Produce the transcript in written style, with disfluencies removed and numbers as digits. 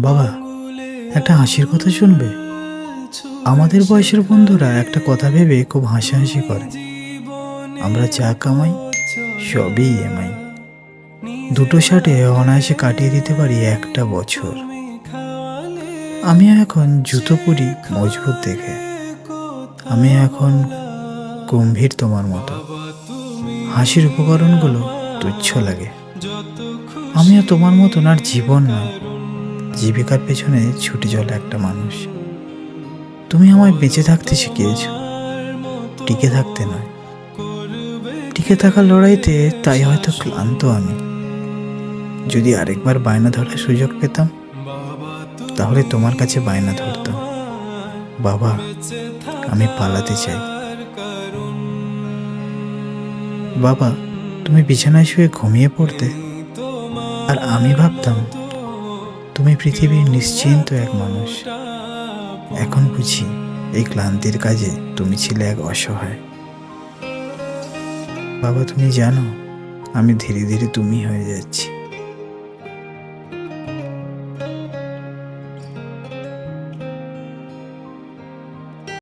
বাবা, একটা হাসির কথা শুনবে? আমাদের বয়সের বন্ধুরা একটা কথা ভেবে খুব হাসাহাসি করে। আমরা যা কামাই সবই ইএমআই। দুটো শার্টে অনায়াসে কাটিয়ে দিতে পারি একটা বছর। আমি এখন জুতো পরি মজবুত দেখে। আমি এখন গম্ভীর তোমার মতো। হাসির উপকরণগুলো তুচ্ছ লাগে। আমিও তোমার মতন আর জীবন নয়, জীবিকার পেছনে ছুটে চলে একটা মানুষ। তুমি আমায় বেঁচে থাকতে শিখিয়েছ, টিকে থাকতে নয়। টিকে থাকার লড়াইতে তাই হয়তো ক্লান্ত আমি। যদি আরেকবার বায়না ধরার সুযোগ পেতাম, তাহলে তোমার কাছে বায়না ধরতাম, বাবা আমি পালাতে চাই। বাবা, তুমি বিছানায় শুয়ে ঘুমিয়ে পড়তে, আর আমি ভাবতাম তুমি পৃথিবীর নিশ্চিন্ত এক মানুষ। এখন বুঝি এই ক্লান্তির কাজে তুমি ছিলে এক অসহায়। বাবা, তুমি জানো আমি ধীরে ধীরে তুমি হয়ে যাচ্ছি।